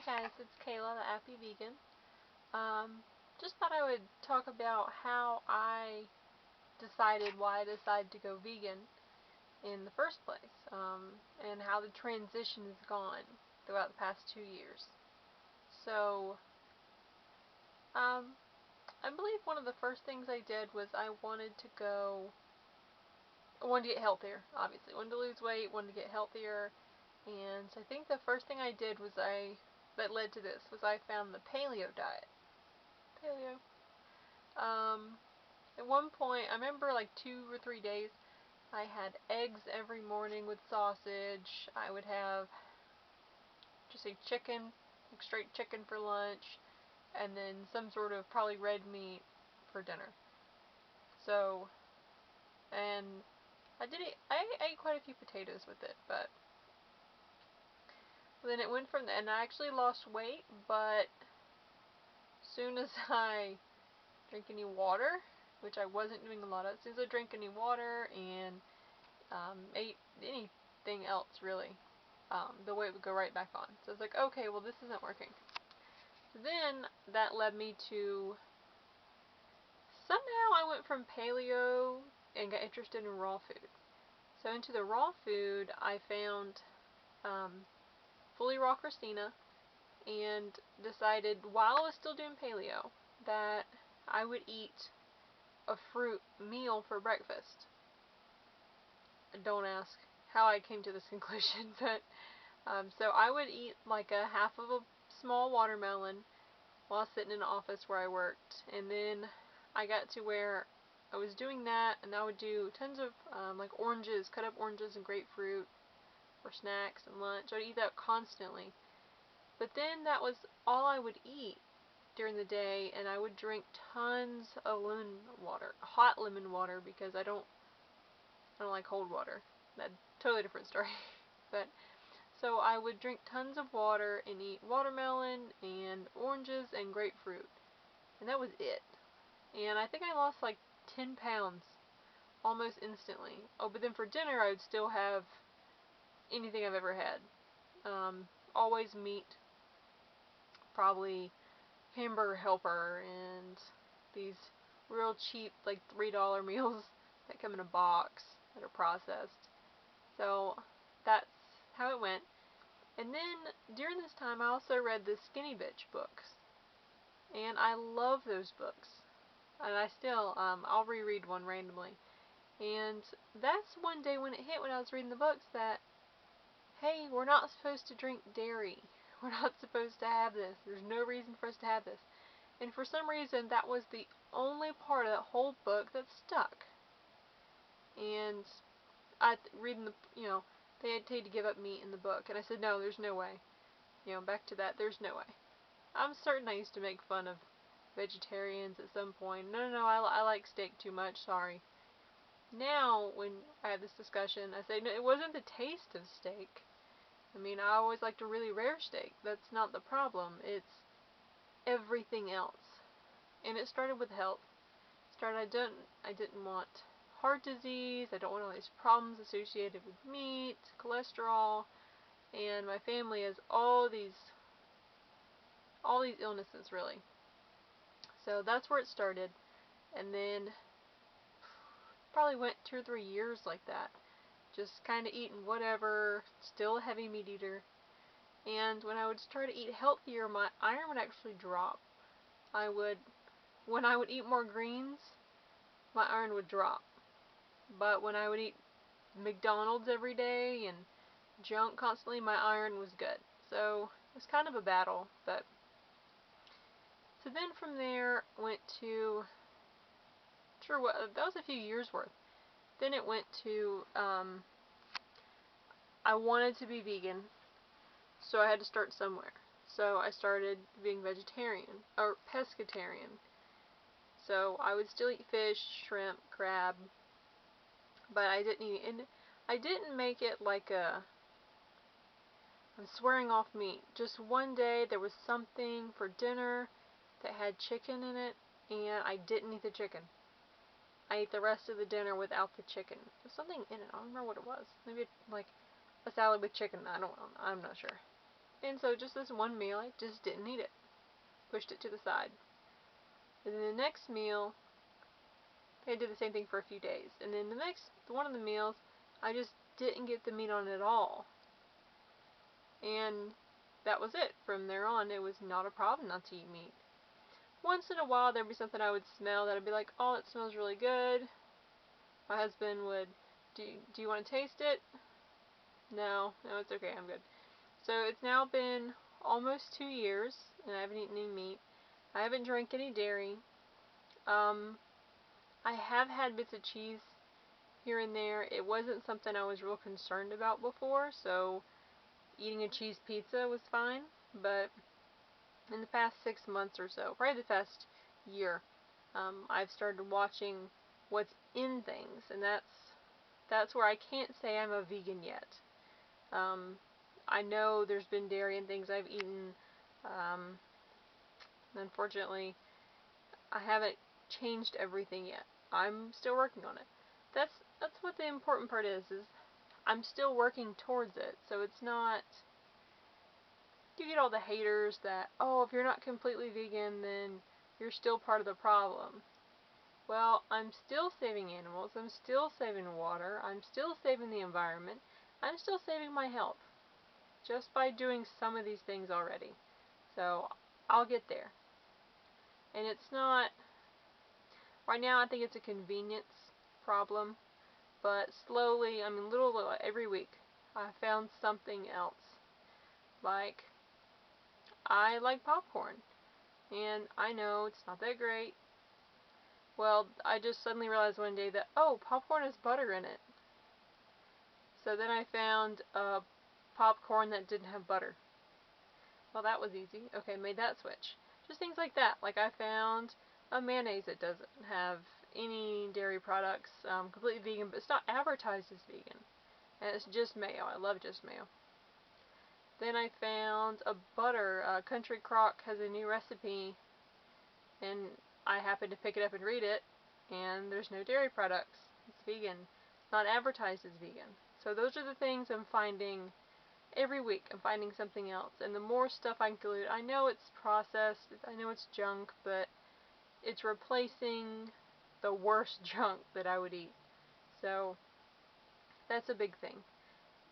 guys, it's Kayla, the Appy Vegan. Just thought I would talk about how I decided why I decided to go vegan in the first place, and how the transition has gone throughout the past 2 years. So, I believe one of the first things I did was I wanted to get healthier, obviously. Wanted to lose weight, wanted to get healthier, and so I think the first thing I did was that led to this, was I found the paleo diet. Paleo. At one point, I remember like 2 or 3 days, I had eggs every morning with sausage. I would have just a chicken, like straight chicken for lunch, and then some sort of probably red meat for dinner. So, and I ate quite a few potatoes with it, but then it went from there, and I actually lost weight, but as soon as I drank any water, which I wasn't doing a lot of, as soon as I drank any water and ate anything else really, the weight would go right back on. So it's like, okay, well this isn't working. So then that led me to, somehow I went from paleo and got interested in raw food. So into the raw food, I found fully raw Christina, and decided while I was still doing paleo that I would eat a fruit meal for breakfast. Don't ask how I came to this conclusion, but so I would eat like a half of a small watermelon while sitting in an office where I worked, and then I got to where I was doing that, and I would do tons of like oranges, cut up oranges and grapefruit for snacks and lunch. I would eat that constantly. But then that was all I would eat during the day, and I would drink tons of lemon water, hot lemon water, because I don't like cold water. That's a totally different story. But so I would drink tons of water and eat watermelon and oranges and grapefruit, and that was it. And I think I lost like 10 pounds almost instantly. Oh, but then for dinner I would still have anything I've ever had. Always meat, probably Hamburger Helper and these real cheap like $3 meals that come in a box that are processed. So that's how it went. And then during this time I also read the Skinny Bitch books, and I love those books, and I still I'll reread one randomly. And that's one day when it hit, when I was reading the books, that hey, we're not supposed to drink dairy. We're not supposed to have this. There's no reason for us to have this. And for some reason, that was the only part of that whole book that stuck. And reading the, they had to give up meat in the book. And I said, no, there's no way. Back to that, there's no way. I'm certain I used to make fun of vegetarians at some point. No, I like steak too much, sorry. Now, when I have this discussion, I say, no, it wasn't the taste of steak. I mean, I always liked a really rare steak. That's not the problem. It's everything else. And it started with health. I didn't want heart disease. I don't want all these problems associated with meat, cholesterol, and my family has all these illnesses, really. So that's where it started. And then probably went 2 or 3 years like that, just kind of eating whatever, still a heavy meat eater. And when I would start to eat healthier, my iron would actually drop. When I would eat more greens, my iron would drop. But when I would eat McDonald's every day and junk constantly, my iron was good. So it was kind of a battle. But so then from there, went to, that was a few years worth. Then it went to, I wanted to be vegan, so I had to start somewhere. So I started being vegetarian, or pescatarian. So I would still eat fish, shrimp, crab, but I didn't eat it. And I didn't make it like I'm swearing off meat. Just one day there was something for dinner that had chicken in it, and I didn't eat the chicken. I ate the rest of the dinner without the chicken. There's something in it. I don't remember what it was. Maybe like a salad with chicken. I'm not sure. And so just this one meal, I just didn't eat it. Pushed it to the side. And then the next meal, I did the same thing for a few days. And then the next, one of the meals, I just didn't get the meat on at all. And that was it. From there on, it was not a problem not to eat meat. Once in a while, there'd be something I would smell that I'd be like, oh, it smells really good. My husband would, do you want to taste it? No, it's okay, I'm good. So it's now been almost 2 years, and I haven't eaten any meat. I haven't drank any dairy. I have had bits of cheese here and there. It wasn't something I was real concerned about before, so eating a cheese pizza was fine. But in the past 6 months or so, probably the past year, I've started watching what's in things, and that's where I can't say I'm a vegan yet. I know there's been dairy and things I've eaten. Unfortunately, I haven't changed everything yet. I'm still working on it. That's what the important part is I'm still working towards it. So it's not, you get all the haters that, oh, if you're not completely vegan, then you're still part of the problem. Well, I'm still saving animals, I'm still saving water, I'm still saving the environment, I'm still saving my health. Just by doing some of these things already. So, I'll get there. And it's not, right now I think it's a convenience problem, but slowly, little every week, I found something else. Like, I like popcorn, and I know it's not that great. Well, I just suddenly realized one day that, oh, popcorn has butter in it. So then I found a popcorn that didn't have butter. Well, that was easy. Okay, made that switch. Just things like that. Like I found a mayonnaise that doesn't have any dairy products, completely vegan, but it's not advertised as vegan. And it's just mayo. I love just mayo. Then I found a butter. Country Crock has a new recipe, and I happened to pick it up and read it, and there's no dairy products. It's vegan. It's not advertised as vegan. So those are the things I'm finding every week. I'm finding something else. And the more stuff I include, I know it's processed, I know it's junk, but it's replacing the worst junk that I would eat. So that's a big thing.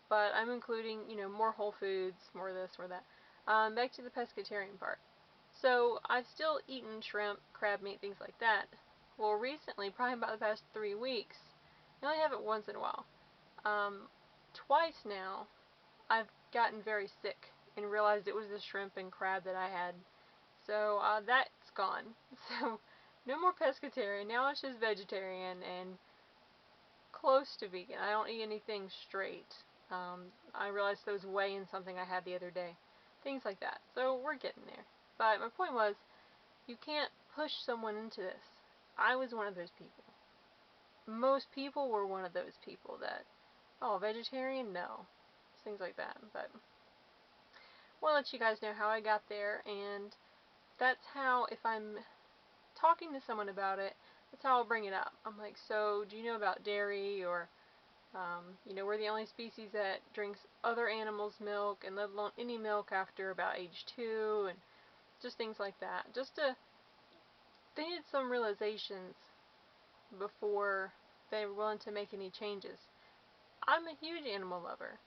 But I'm including, more whole foods, more this, more that. Back to the pescatarian part. So I've still eaten shrimp, crab meat, things like that. Well, recently, probably about the past 3 weeks, I only have it once in a while. Twice now, I've gotten very sick and realized it was the shrimp and crab that I had. So that's gone. So no more pescatarian. Now it's just vegetarian and close to vegan. I don't eat anything straight. I realized there was whey in something I had the other day. Things like that. So we're getting there. But my point was, you can't push someone into this. I was one of those people. Most people were one of those people that, oh, vegetarian? No. Things like that. But I want to let you guys know how I got there, and that's how, if I'm talking to someone about it, that's how I'll bring it up. I'm like, so, do you know about dairy, or, we're the only species that drinks other animals' milk, and let alone any milk after about age 2, and just things like that. They needed some realizations before they were willing to make any changes. I'm a huge animal lover,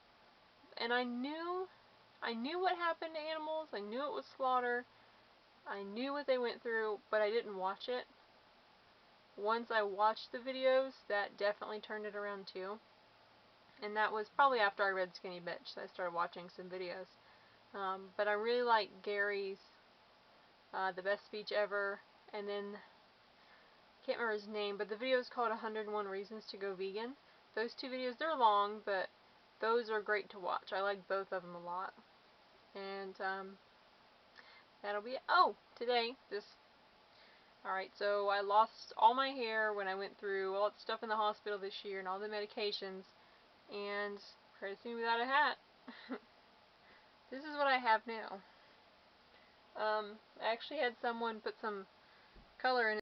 and I knew what happened to animals, I knew it was slaughter, I knew what they went through, but I didn't watch it. Once I watched the videos, that definitely turned it around too. And that was probably after I read Skinny Bitch that I started watching some videos. But I really like Gary's The Best Speech Ever, and then, I can't remember his name, but the video is called 101 Reasons to Go Vegan. Those 2 videos, they're long, but those are great to watch. I like both of them a lot. And that'll be it. Oh, today, alright, so I lost all my hair when I went through all that stuff in the hospital this year and all the medications, and pretty soon without a hat. This is what I have now. I actually had someone put some color in